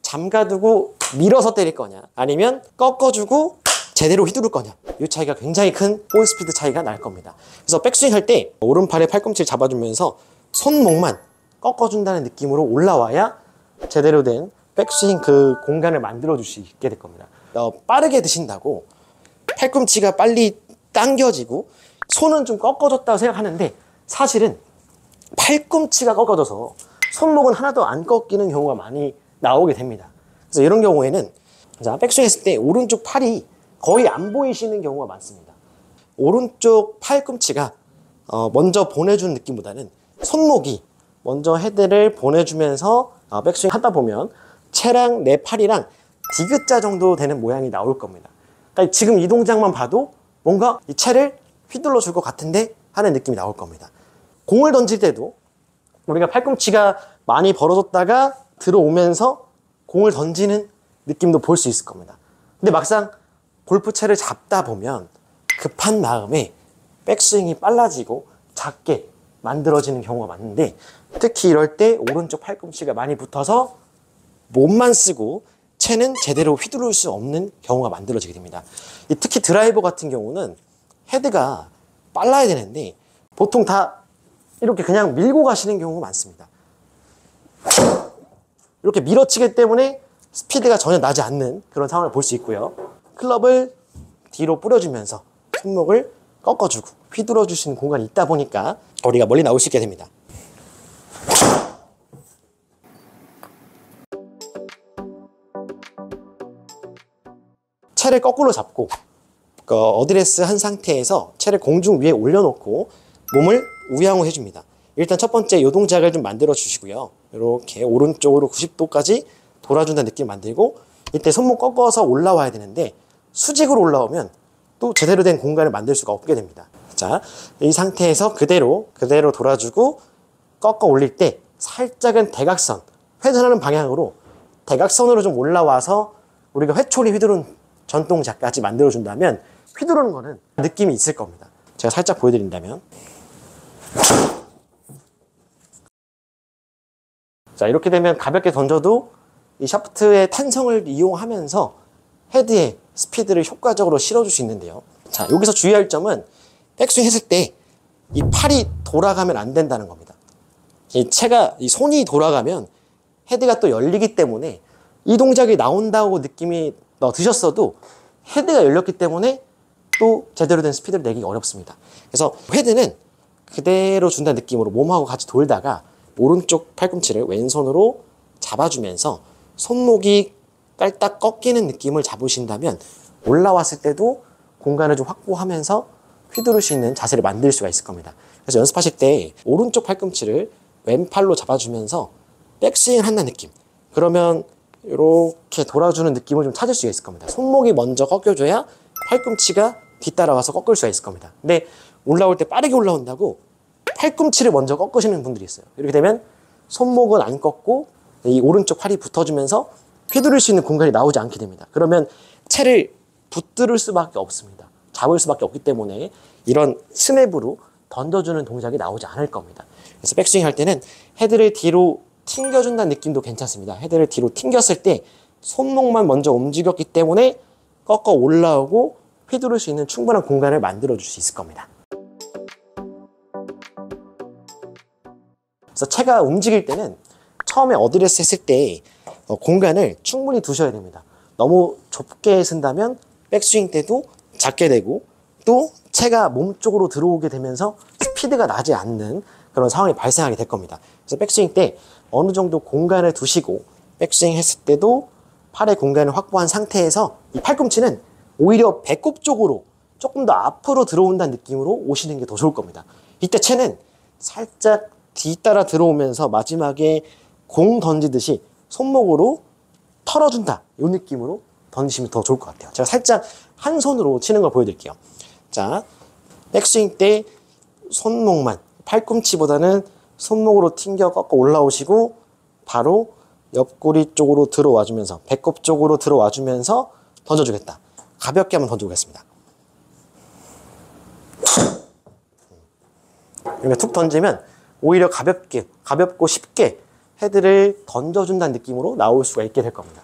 잠가두고 밀어서 때릴 거냐, 아니면 꺾어주고 제대로 휘두를 거냐, 이 차이가 굉장히 큰 볼 스피드 차이가 날 겁니다. 그래서 백스윙 할 때 오른팔에 팔꿈치를 잡아주면서 손목만 꺾어준다는 느낌으로 올라와야 제대로 된 백스윙 그 공간을 만들어 줄 수 있게 될 겁니다. 빠르게 드신다고 팔꿈치가 빨리 당겨지고 손은 좀 꺾어졌다고 생각하는데, 사실은 팔꿈치가 꺾어져서 손목은 하나도 안 꺾이는 경우가 많이 나오게 됩니다. 그래서 이런 경우에는, 자, 백스윙 했을 때 오른쪽 팔이 거의 안 보이시는 경우가 많습니다. 오른쪽 팔꿈치가 먼저 보내준 느낌보다는 손목이 먼저 헤드를 보내주면서 백스윙 하다 보면 채랑 내 팔이랑 디귿자 정도 되는 모양이 나올 겁니다. 그러니까 지금 이 동작만 봐도 뭔가 이 채를 휘둘러 줄 것 같은데 하는 느낌이 나올 겁니다. 공을 던질 때도 우리가 팔꿈치가 많이 벌어졌다가 들어오면서 공을 던지는 느낌도 볼 수 있을 겁니다. 근데 막상 골프채를 잡다 보면 급한 마음에 백스윙이 빨라지고 작게 만들어지는 경우가 많은데, 특히 이럴 때 오른쪽 팔꿈치가 많이 붙어서 몸만 쓰고 채는 제대로 휘두를 수 없는 경우가 만들어지게 됩니다. 특히 드라이버 같은 경우는 헤드가 빨라야 되는데 보통 다 이렇게 그냥 밀고 가시는 경우가 많습니다. 이렇게 밀어치기 때문에 스피드가 전혀 나지 않는 그런 상황을 볼 수 있고요. 클럽을 뒤로 뿌려주면서 손목을 꺾어주고 휘둘러 주시는 공간이 있다 보니까 거리가 멀리 나올 수 있게 됩니다. 채를 거꾸로 잡고 어드레스 한 상태에서 채를 공중 위에 올려놓고 몸을 우양우 해줍니다. 일단 첫 번째 이 동작을 좀 만들어 주시고요. 이렇게 오른쪽으로 90도까지 돌아준다는 느낌 만들고, 이때 손목 꺾어서 올라와야 되는데 수직으로 올라오면 또 제대로 된 공간을 만들 수가 없게 됩니다. 자, 이 상태에서 그대로 돌아주고 꺾어 올릴 때 살짝은 대각선, 회전하는 방향으로 대각선으로 좀 올라와서 우리가 회초리 휘두른 전동작까지 만들어준다면 휘두르는 거는 느낌이 있을 겁니다. 제가 살짝 보여드린다면, 자, 이렇게 되면 가볍게 던져도 이 샤프트의 탄성을 이용하면서 헤드에 스피드를 효과적으로 실어줄 수 있는데요. 자, 여기서 주의할 점은 백스윙 했을 때 이 팔이 돌아가면 안 된다는 겁니다. 이 채가, 이 손이 돌아가면 헤드가 또 열리기 때문에 이 동작이 나온다고 느낌이 드셨어도 헤드가 열렸기 때문에 또 제대로 된 스피드를 내기 어렵습니다. 그래서 헤드는 그대로 준다는 느낌으로 몸하고 같이 돌다가 오른쪽 팔꿈치를 왼손으로 잡아주면서 손목이 깔딱 꺾이는 느낌을 잡으신다면 올라왔을 때도 공간을 좀 확보하면서 휘두를 수 있는 자세를 만들 수가 있을 겁니다. 그래서 연습하실 때 오른쪽 팔꿈치를 왼팔로 잡아주면서 백스윙을 한다는 느낌, 그러면 이렇게 돌아주는 느낌을 좀 찾을 수가 있을 겁니다. 손목이 먼저 꺾여줘야 팔꿈치가 뒤따라와서 꺾을 수가 있을 겁니다. 근데 올라올 때 빠르게 올라온다고 팔꿈치를 먼저 꺾으시는 분들이 있어요. 이렇게 되면 손목은 안 꺾고 이 오른쪽 팔이 붙어주면서 휘두를 수 있는 공간이 나오지 않게 됩니다. 그러면 채를 붙들을 수밖에 없습니다. 잡을 수밖에 없기 때문에 이런 스냅으로 던져주는 동작이 나오지 않을 겁니다. 그래서 백스윙 할 때는 헤드를 뒤로 튕겨준다는 느낌도 괜찮습니다. 헤드를 뒤로 튕겼을 때 손목만 먼저 움직였기 때문에 꺾어 올라오고 휘두를 수 있는 충분한 공간을 만들어 줄 수 있을 겁니다. 그래서 채가 움직일 때는 처음에 어드레스 했을 때 공간을 충분히 두셔야 됩니다. 너무 좁게 쓴다면 백스윙 때도 작게 되고 또 채가 몸 쪽으로 들어오게 되면서 스피드가 나지 않는 그런 상황이 발생하게 될 겁니다. 그래서 백스윙 때 어느 정도 공간을 두시고 백스윙 했을 때도 팔의 공간을 확보한 상태에서 이 팔꿈치는 오히려 배꼽 쪽으로 조금 더 앞으로 들어온다는 느낌으로 오시는 게 더 좋을 겁니다. 이때 채는 살짝 뒤따라 들어오면서 마지막에 공 던지듯이 손목으로 털어준다, 이 느낌으로 던지시면 더 좋을 것 같아요. 제가 살짝 한 손으로 치는 걸 보여드릴게요. 자, 백스윙 때 손목만, 팔꿈치보다는 손목으로 튕겨 꺾어 올라오시고 바로 옆구리 쪽으로 들어와주면서 배꼽 쪽으로 들어와주면서 던져주겠다. 가볍게 한번 던져보겠습니다. 이렇게 툭 던지면 오히려 가볍고 쉽게 헤드를 던져준다는 느낌으로 나올 수가 있게 될 겁니다.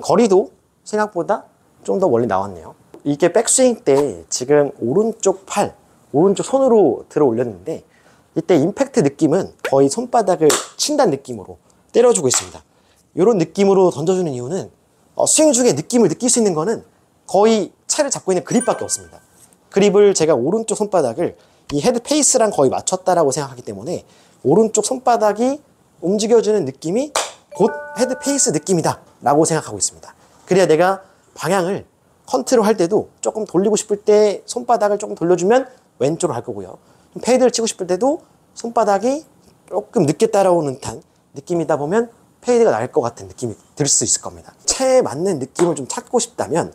거리도 생각보다 좀 더 멀리 나왔네요. 이게 백스윙 때 지금 오른쪽 팔, 오른쪽 손으로 들어 올렸는데 이때 임팩트 느낌은 거의 손바닥을 친다는 느낌으로 때려주고 있습니다. 이런 느낌으로 던져주는 이유는 스윙 중에 느낌을 느낄 수 있는 거는 거의 채를 잡고 있는 그립밖에 없습니다. 그립을 제가 오른쪽 손바닥을 이 헤드 페이스랑 거의 맞췄다라고 생각하기 때문에 오른쪽 손바닥이 움직여주는 느낌이 곧 헤드 페이스 느낌이다 라고 생각하고 있습니다. 그래야 내가 방향을 컨트롤 할 때도 조금 돌리고 싶을 때 손바닥을 조금 돌려주면 왼쪽으로 갈 거고요. 페이드를 치고 싶을 때도 손바닥이 조금 늦게 따라오는 듯한 느낌이다 보면 페이드가 날 것 같은 느낌이 들 수 있을 겁니다. 채에 맞는 느낌을 좀 찾고 싶다면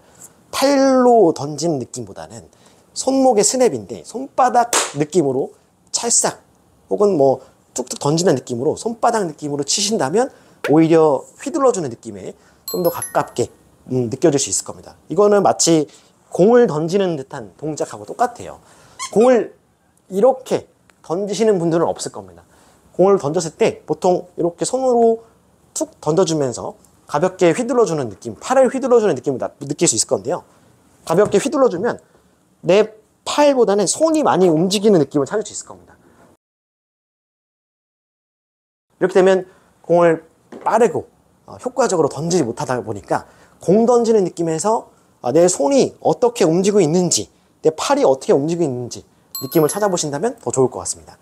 팔로 던지는 느낌보다는 손목의 스냅인데 손바닥 느낌으로 찰싹 혹은 뭐 툭툭 던지는 느낌으로 손바닥 느낌으로 치신다면 오히려 휘둘러주는 느낌에 좀 더 가깝게 느껴질 수 있을 겁니다. 이거는 마치 공을 던지는 듯한 동작하고 똑같아요. 공을 이렇게 던지시는 분들은 없을 겁니다. 공을 던졌을 때 보통 이렇게 손으로 툭 던져주면서 가볍게 휘둘러주는 느낌, 팔을 휘둘러주는 느낌을 느낄 수 있을 건데요. 가볍게 휘둘러주면 내 팔보다는 손이 많이 움직이는 느낌을 찾을 수 있을 겁니다. 이렇게 되면 공을 빠르고 효과적으로 던지지 못하다 보니까 공 던지는 느낌에서 내 손이 어떻게 움직이고 있는지, 내 팔이 어떻게 움직이고 있는지 느낌을 찾아보신다면 더 좋을 것 같습니다.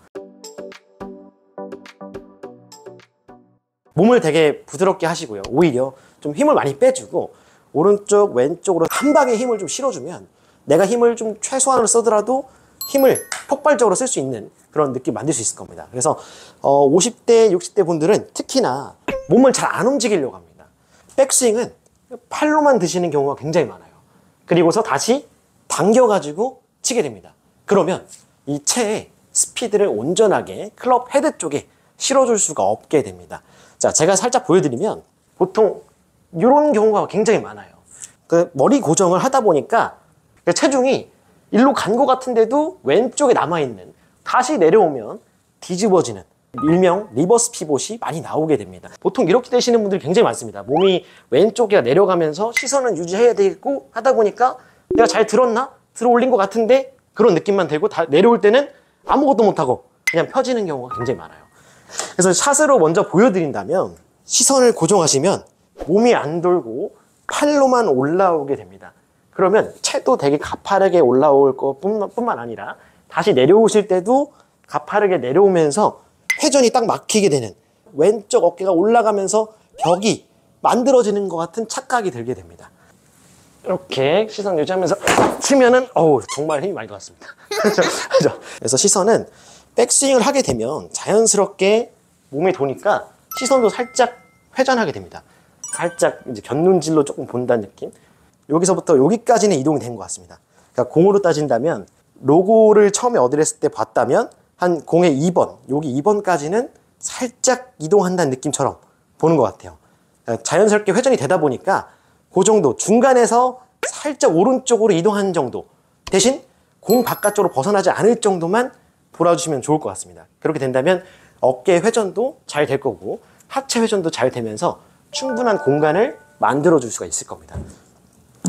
몸을 되게 부드럽게 하시고요. 오히려 좀 힘을 많이 빼주고 오른쪽, 왼쪽으로 한 방에 힘을 좀 실어주면 내가 힘을 좀 최소한으로 쓰더라도 힘을 폭발적으로 쓸 수 있는 그런 느낌 만들 수 있을 겁니다. 그래서 50대, 60대 분들은 특히나 몸을 잘 안 움직이려고 합니다. 백스윙은 팔로만 드시는 경우가 굉장히 많아요. 그리고서 다시 당겨가지고 치게 됩니다. 그러면 이 채에 스피드를 온전하게 클럽 헤드 쪽에 실어줄 수가 없게 됩니다. 자, 제가 살짝 보여드리면 보통 이런 경우가 굉장히 많아요. 그 머리 고정을 하다 보니까 체중이 일로 간 것 같은데도 왼쪽에 남아있는, 다시 내려오면 뒤집어지는 일명 리버스 피봇이 많이 나오게 됩니다. 보통 이렇게 되시는 분들이 굉장히 많습니다. 몸이 왼쪽에 내려가면서 시선은 유지해야 되고 하다 보니까 내가 잘 들었나? 들어 올린 것 같은데 그런 느낌만 들고 내려올 때는 아무것도 못하고 그냥 펴지는 경우가 굉장히 많아요. 그래서 샷으로 먼저 보여드린다면 시선을 고정하시면 몸이 안 돌고 팔로만 올라오게 됩니다. 그러면 채도 되게 가파르게 올라올 것뿐만 아니라 다시 내려오실 때도 가파르게 내려오면서 회전이 딱 막히게 되는, 왼쪽 어깨가 올라가면서 벽이 만들어지는 것 같은 착각이 들게 됩니다. 이렇게 시선 유지하면서 치면은 정말 힘이 많이 들어갔습니다. 그래서 시선은 백스윙을 하게 되면 자연스럽게 몸이 도니까 시선도 살짝 회전하게 됩니다. 살짝 이제 곁눈질로 조금 본다는 느낌. 여기서부터 여기까지는 이동이 된 것 같습니다. 그러니까 공으로 따진다면 로고를 처음에 어드레스 때 봤다면 한 공의 2번, 여기 2번까지는 살짝 이동한다는 느낌처럼 보는 것 같아요. 그러니까 자연스럽게 회전이 되다 보니까 그 정도, 중간에서 살짝 오른쪽으로 이동하는 정도 대신 공 바깥쪽으로 벗어나지 않을 정도만 돌아주시면 좋을 것 같습니다. 그렇게 된다면 어깨 회전도 잘 될 거고 하체 회전도 잘 되면서 충분한 공간을 만들어 줄 수가 있을 겁니다.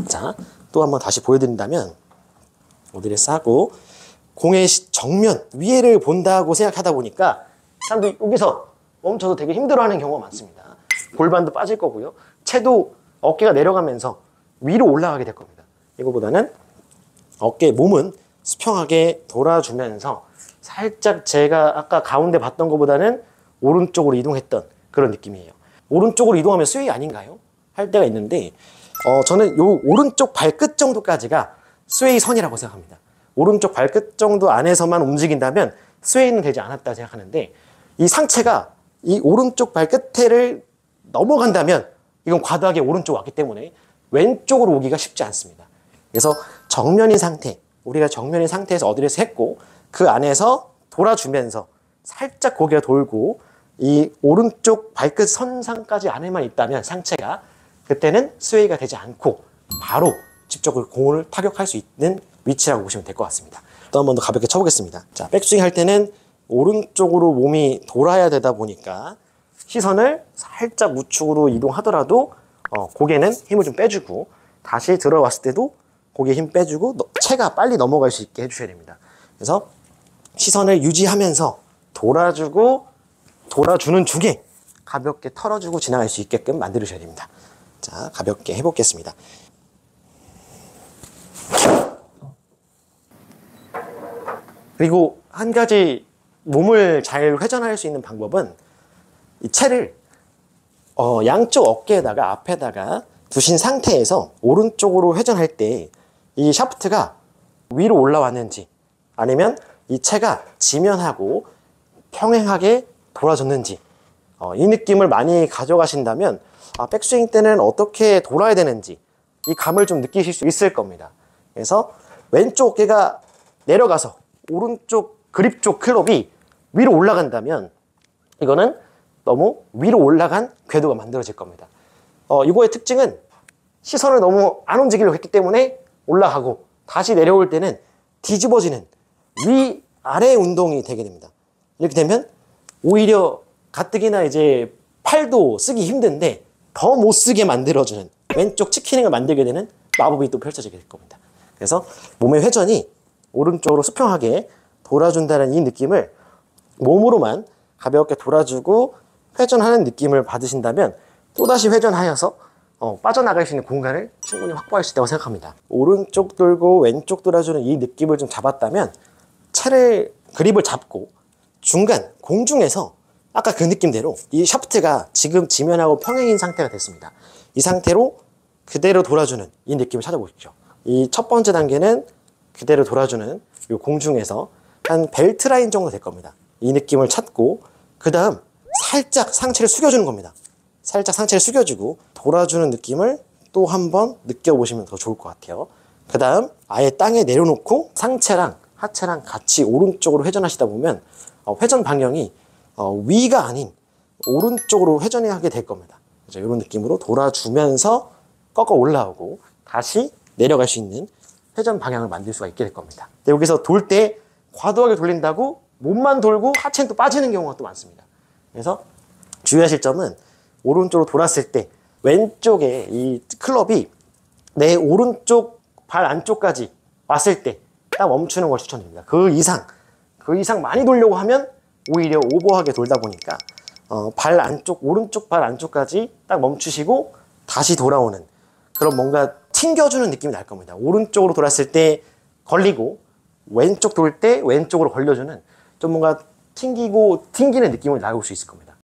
자, 또 한번 다시 보여드린다면 어드레스 하고 공의 정면 위에를 본다고 생각하다 보니까 사람들이 여기서 멈춰서 되게 힘들어하는 경우가 많습니다. 골반도 빠질 거고요. 채도 어깨가 내려가면서 위로 올라가게 될 겁니다. 이거보다는 몸은 수평하게 돌아주면서 살짝 제가 아까 가운데 봤던 것보다는 오른쪽으로 이동했던 그런 느낌이에요. 오른쪽으로 이동하면 스웨이 아닌가요? 할 때가 있는데 저는 요 오른쪽 발끝 정도까지가 스웨이 선이라고 생각합니다. 오른쪽 발끝 정도 안에서만 움직인다면 스웨이는 되지 않았다 생각하는데 이 상체가 이 오른쪽 발끝을 넘어간다면 이건 과도하게 오른쪽 왔기 때문에 왼쪽으로 오기가 쉽지 않습니다. 그래서 정면인 상태, 우리가 정면인 상태에서 어드레스 했고 그 안에서 돌아주면서 살짝 고개가 돌고 이 오른쪽 발끝 선상까지 안에만 있다면 상체가 그때는 스웨이가 되지 않고 바로 직접적으로 공을 타격할 수 있는 위치라고 보시면 될 것 같습니다. 또 한 번 더 가볍게 쳐보겠습니다. 자, 백스윙 할 때는 오른쪽으로 몸이 돌아야 되다 보니까 시선을 살짝 우측으로 이동하더라도 고개는 힘을 좀 빼주고, 다시 들어왔을 때도 고개 힘 빼주고 체가 빨리 넘어갈 수 있게 해주셔야 됩니다. 그래서 시선을 유지하면서 돌아주고 돌아주는 중에 가볍게 털어주고 지나갈 수 있게끔 만들어주셔야 됩니다. 자, 가볍게 해보겠습니다. 그리고 한 가지 몸을 잘 회전할 수 있는 방법은 이 채를 양쪽 어깨에다가 앞에다가 두신 상태에서 오른쪽으로 회전할 때 이 샤프트가 위로 올라왔는지, 아니면 이 채가 지면하고 평행하게 돌아졌는지, 이 느낌을 많이 가져가신다면 백스윙 때는 어떻게 돌아야 되는지 이 감을 좀 느끼실 수 있을 겁니다. 그래서 왼쪽 어깨가 내려가서 오른쪽 그립 쪽 클럽이 위로 올라간다면 이거는 너무 위로 올라간 궤도가 만들어질 겁니다. 이거의 특징은 시선을 너무 안 움직이려고 했기 때문에 올라가고, 다시 내려올 때는 뒤집어지는 위아래 운동이 되게 됩니다. 이렇게 되면 오히려 가뜩이나 이제 팔도 쓰기 힘든데 더 못 쓰게 만들어주는, 왼쪽 치키닝을 만들게 되는 마법이 또 펼쳐지게 될 겁니다. 그래서 몸의 회전이 오른쪽으로 수평하게 돌아준다는 이 느낌을 몸으로만 가볍게 돌아주고 회전하는 느낌을 받으신다면 또다시 회전하여서 빠져나갈 수 있는 공간을 충분히 확보할 수 있다고 생각합니다. 오른쪽 돌고 왼쪽 돌아주는 이 느낌을 좀 잡았다면 채를 그립을 잡고 중간 공중에서 아까 그 느낌대로 이 샤프트가 지금 지면하고 평행인 상태가 됐습니다. 이 상태로 그대로 돌아주는 이 느낌을 찾아보십시오. 이 첫 번째 단계는 그대로 돌아주는 이 공중에서 한 벨트 라인 정도 될 겁니다. 이 느낌을 찾고 그 다음 살짝 상체를 숙여주는 겁니다. 살짝 상체를 숙여주고 돌아주는 느낌을 또 한 번 느껴보시면 더 좋을 것 같아요. 그 다음 아예 땅에 내려놓고 상체랑 하체랑 같이 오른쪽으로 회전하시다 보면 회전 방향이 위가 아닌 오른쪽으로 회전하게 될 겁니다. 그래서 이런 느낌으로 돌아주면서 꺾어 올라오고 다시 내려갈 수 있는 회전 방향을 만들 수가 있게 될 겁니다. 여기서 돌 때 과도하게 돌린다고 몸만 돌고 하체는 또 빠지는 경우가 또 많습니다. 그래서 주의하실 점은 오른쪽으로 돌았을 때 왼쪽에 이 클럽이 내 오른쪽 발 안쪽까지 왔을 때 딱 멈추는 걸 추천드립니다. 그 이상 많이 돌려고 하면 오히려 오버하게 돌다 보니까 발 안쪽, 오른쪽 발 안쪽까지 딱 멈추시고 다시 돌아오는 그런 뭔가 튕겨주는 느낌이 날 겁니다. 오른쪽으로 돌았을 때 걸리고 왼쪽 돌 때 왼쪽으로 걸려주는 좀 뭔가 튕기는 느낌을 나올 수 있을 겁니다.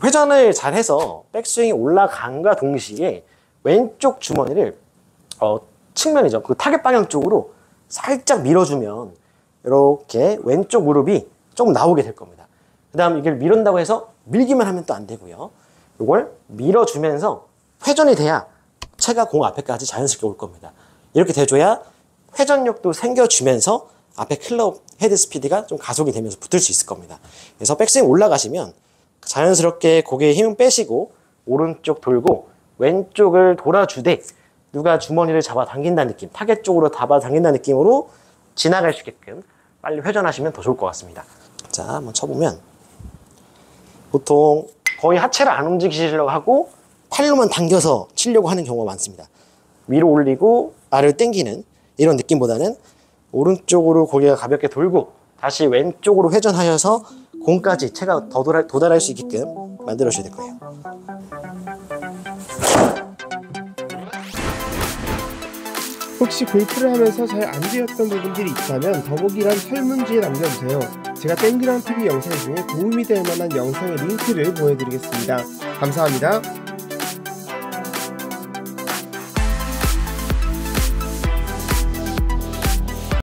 회전을 잘해서 백스윙이 올라간과 동시에 왼쪽 주머니를 측면이죠. 그 타겟 방향 쪽으로 살짝 밀어주면 이렇게 왼쪽 무릎이 조금 나오게 될 겁니다. 그 다음 이걸 밀은다고 해서 밀기만 하면 또 안 되고요. 이걸 밀어주면서 회전이 돼야 채가 공 앞에까지 자연스럽게 올 겁니다. 이렇게 돼줘야 회전력도 생겨주면서 앞에 클럽 헤드 스피드가 좀 가속이 되면서 붙을 수 있을 겁니다. 그래서 백스윙 올라가시면 자연스럽게 고개에 힘을 빼시고 오른쪽 돌고 왼쪽을 돌아주되 누가 주머니를 잡아 당긴다는 느낌, 타겟 쪽으로 잡아 당긴다는 느낌으로 지나갈 수 있게끔 빨리 회전하시면 더 좋을 것 같습니다. 자, 한번 쳐보면 보통 거의 하체를 안 움직이시려고 하고 팔로만 당겨서 치려고 하는 경우가 많습니다. 위로 올리고 아래를 당기는 이런 느낌보다는 오른쪽으로 고개가 가볍게 돌고 다시 왼쪽으로 회전하여서 공까지 채가 더 도달할 수 있게끔 만들어 주셔야 될 거예요. 혹시 골프를 하면서 잘 안 되었던 부분들이 있다면 더보기란 설문지에 남겨주세요. 제가 땡그랑 TV 영상 중에 도움이 될 만한 영상의 링크를 보여드리겠습니다. 감사합니다.